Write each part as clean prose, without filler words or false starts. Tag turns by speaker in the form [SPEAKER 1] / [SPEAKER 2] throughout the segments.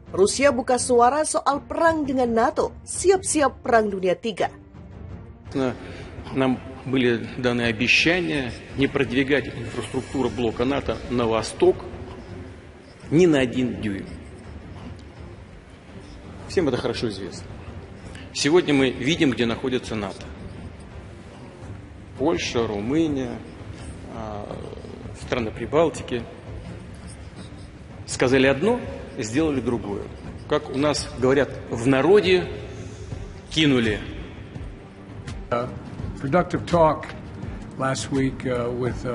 [SPEAKER 1] Rusia buka suara soal perang dengan NATO, siap-siap perang dunia III.
[SPEAKER 2] Нам были даны обещания не продвигать инфраструктуру блока НАТО на восток ни на 1 дюйм. Всем это хорошо известно. Сегодня мы видим, где находится НАТО. Польша, Румыния, страны Прибалтики. Сказали одно, сделали другое. Как у нас говорят в народе, кинули.
[SPEAKER 3] Productive talk last week with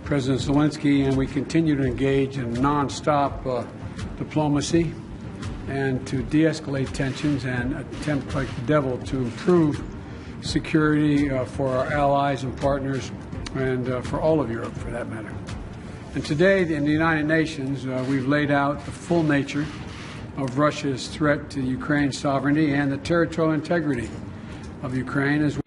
[SPEAKER 3] President Zelensky, and we continue to engage in non-stop diplomacy and to de-escalate tensions and attempt like the devil to improve security for our allies and partners and for all of Europe for that matter. And today in the United Nations we've laid out the full nature of Russia's threat to Ukraine's sovereignty and the territorial integrity of Ukraine as well.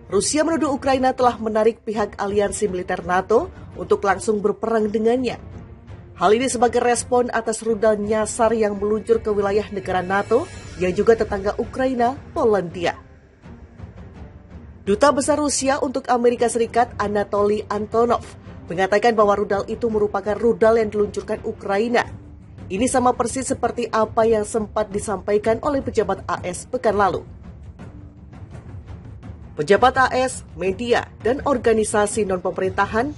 [SPEAKER 1] Rusia menuduh Ukraina telah menarik pihak aliansi militer NATO untuk langsung berperang dengannya. Hal ini sebagai respon atas rudal nyasar yang meluncur ke wilayah negara NATO yang juga tetangga Ukraina, Polandia. Duta Besar Rusia untuk Amerika Serikat Anatoly Antonov mengatakan bahwa rudal itu merupakan rudal yang diluncurkan Ukraina. Ini sama persis seperti apa yang sempat disampaikan oleh pejabat AS pekan lalu. Pejabat AS, media, dan organisasi non-pemerintahan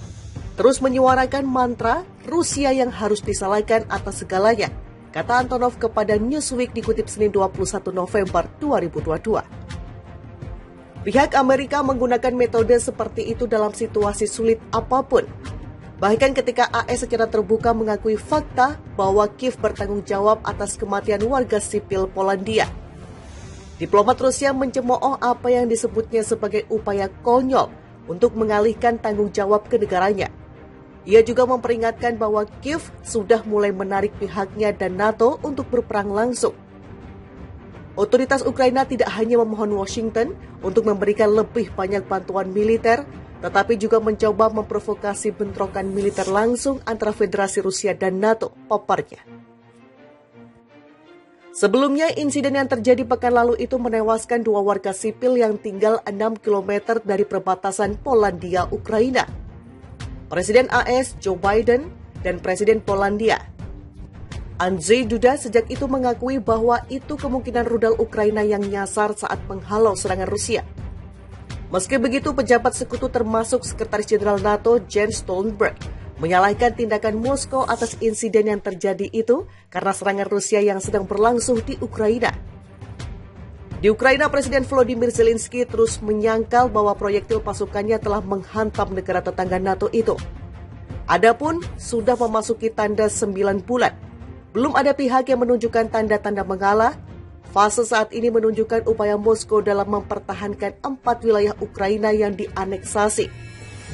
[SPEAKER 1] terus menyuarakan mantra Rusia yang harus disalahkan atas segalanya, kata Antonov kepada Newsweek dikutip Senin 21 November 2022. Pihak Amerika menggunakan metode seperti itu dalam situasi sulit apapun. Bahkan ketika AS secara terbuka mengakui fakta bahwa Kiev bertanggung jawab atas kematian warga sipil Polandia. Diplomat Rusia mencemooh apa yang disebutnya sebagai upaya konyol untuk mengalihkan tanggung jawab ke negaranya. Ia juga memperingatkan bahwa Kiev sudah mulai menarik pihaknya dan NATO untuk berperang langsung. Otoritas Ukraina tidak hanya memohon Washington untuk memberikan lebih banyak bantuan militer, tetapi juga mencoba memprovokasi bentrokan militer langsung antara Federasi Rusia dan NATO, paparnya. Sebelumnya, insiden yang terjadi pekan lalu itu menewaskan 2 warga sipil yang tinggal 6 km dari perbatasan Polandia-Ukraina. Presiden AS Joe Biden dan Presiden Polandia Andrzej Duda sejak itu mengakui bahwa itu kemungkinan rudal Ukraina yang nyasar saat menghalau serangan Rusia. Meski begitu, pejabat sekutu termasuk Sekretaris Jenderal NATO Jens Stoltenberg menyalahkan tindakan Moskow atas insiden yang terjadi itu karena serangan Rusia yang sedang berlangsung di Ukraina. Di Ukraina, Presiden Volodymyr Zelensky terus menyangkal bahwa proyektil pasukannya telah menghantam negara tetangga NATO itu. Adapun sudah memasuki tanda 9 bulan. Belum ada pihak yang menunjukkan tanda-tanda mengalah. Fase saat ini menunjukkan upaya Moskow dalam mempertahankan 4 wilayah Ukraina yang dianeksasi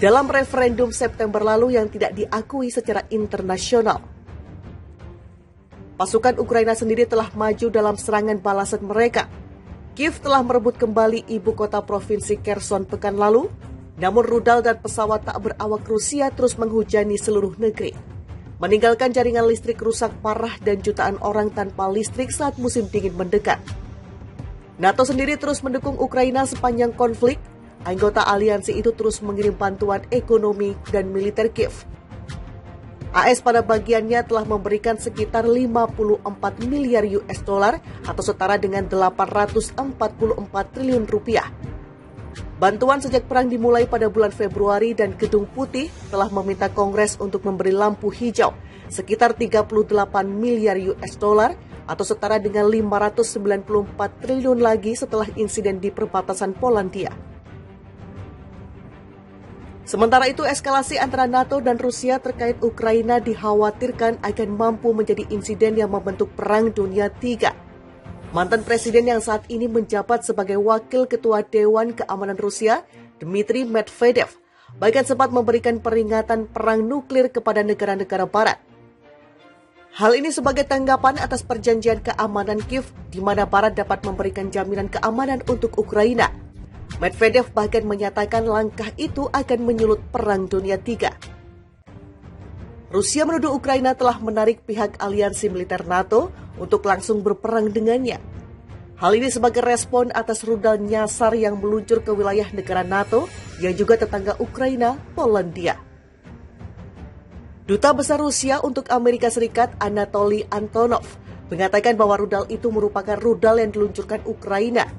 [SPEAKER 1] dalam referendum September lalu yang tidak diakui secara internasional. Pasukan Ukraina sendiri telah maju dalam serangan balasan mereka. Kiev telah merebut kembali ibu kota provinsi Kherson pekan lalu, namun rudal dan pesawat tak berawak Rusia terus menghujani seluruh negeri, meninggalkan jaringan listrik rusak parah dan jutaan orang tanpa listrik saat musim dingin mendekat. NATO sendiri terus mendukung Ukraina sepanjang konflik. Anggota aliansi itu terus mengirim bantuan ekonomi dan militer Kiev. AS pada bagiannya telah memberikan sekitar 54 miliar US dollar atau setara dengan 844 triliun rupiah. Bantuan sejak perang dimulai pada bulan Februari dan Gedung Putih telah meminta Kongres untuk memberi lampu hijau sekitar 38 miliar US dollar atau setara dengan 594 triliun lagi setelah insiden di perbatasan Polandia. Sementara itu, eskalasi antara NATO dan Rusia terkait Ukraina dikhawatirkan akan mampu menjadi insiden yang membentuk Perang Dunia III. Mantan presiden yang saat ini menjabat sebagai wakil ketua Dewan Keamanan Rusia, Dmitry Medvedev, bahkan sempat memberikan peringatan perang nuklir kepada negara-negara barat. Hal ini sebagai tanggapan atas perjanjian keamanan Kiev di mana Barat dapat memberikan jaminan keamanan untuk Ukraina. Medvedev bahkan menyatakan langkah itu akan menyulut Perang Dunia III. Rusia menuduh Ukraina telah menarik pihak aliansi militer NATO untuk langsung berperang dengannya. Hal ini sebagai respon atas rudal nyasar yang meluncur ke wilayah negara NATO yang juga tetangga Ukraina, Polandia. Duta Besar Rusia untuk Amerika Serikat Anatoly Antonov mengatakan bahwa rudal itu merupakan rudal yang diluncurkan Ukraina.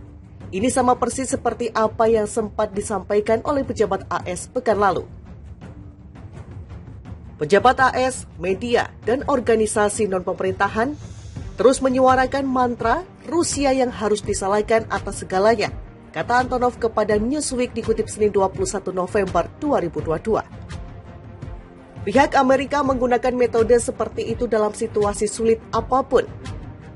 [SPEAKER 1] Ini sama persis seperti apa yang sempat disampaikan oleh pejabat AS pekan lalu. Pejabat AS, media, dan organisasi non-pemerintahan terus menyuarakan mantra Rusia yang harus disalahkan atas segalanya, kata Antonov kepada Newsweek dikutip Senin 21 November 2022. Pihak Amerika menggunakan metode seperti itu dalam situasi sulit apapun.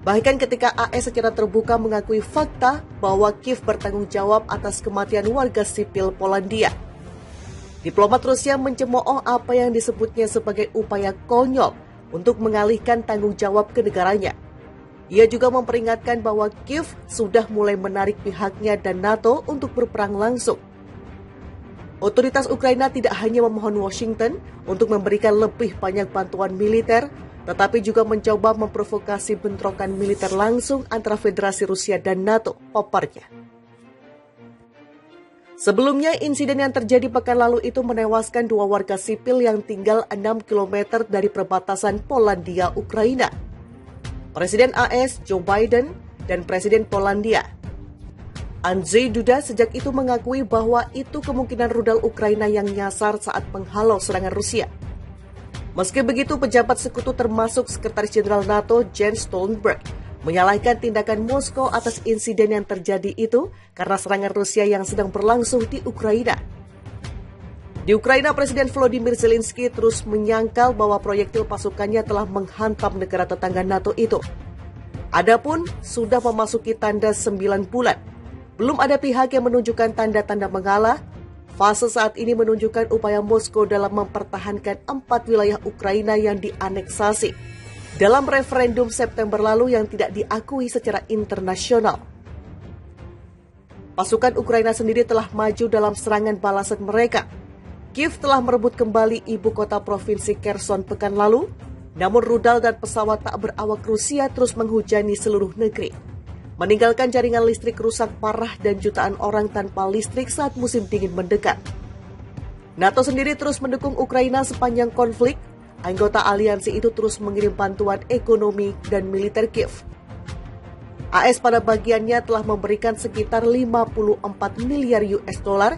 [SPEAKER 1] Bahkan ketika AS secara terbuka mengakui fakta bahwa Kiev bertanggung jawab atas kematian warga sipil Polandia. Diplomat Rusia mencemooh apa yang disebutnya sebagai upaya konyol untuk mengalihkan tanggung jawab ke negaranya. Ia juga memperingatkan bahwa Kiev sudah mulai menarik pihaknya dan NATO untuk berperang langsung. Otoritas Ukraina tidak hanya memohon Washington untuk memberikan lebih banyak bantuan militer, tetapi juga mencoba memprovokasi bentrokan militer langsung antara Federasi Rusia dan NATO, paparnya. Sebelumnya, insiden yang terjadi pekan lalu itu menewaskan 2 warga sipil yang tinggal 6 km dari perbatasan Polandia, Ukraina. Presiden AS Joe Biden dan Presiden Polandia Andrzej Duda sejak itu mengakui bahwa itu kemungkinan rudal Ukraina yang nyasar saat menghalau serangan Rusia. Meski begitu, pejabat sekutu termasuk Sekretaris Jenderal NATO Jens Stoltenberg menyalahkan tindakan Moskow atas insiden yang terjadi itu karena serangan Rusia yang sedang berlangsung di Ukraina. Di Ukraina, Presiden Volodymyr Zelensky terus menyangkal bahwa proyektil pasukannya telah menghantam negara tetangga NATO itu. Adapun sudah memasuki tanda 9 bulan. Belum ada pihak yang menunjukkan tanda-tanda mengalah. Fase saat ini menunjukkan upaya Moskow dalam mempertahankan 4 wilayah Ukraina yang dianeksasi dalam referendum September lalu yang tidak diakui secara internasional. Pasukan Ukraina sendiri telah maju dalam serangan balasan mereka. Kiev telah merebut kembali ibu kota provinsi Kherson pekan lalu, namun rudal dan pesawat tak berawak Rusia terus menghujani seluruh negeri, meninggalkan jaringan listrik rusak parah dan jutaan orang tanpa listrik saat musim dingin mendekat. NATO sendiri terus mendukung Ukraina sepanjang konflik. Anggota aliansi itu terus mengirim bantuan ekonomi dan militer Kiev. AS pada bagiannya telah memberikan sekitar 54 miliar US dollar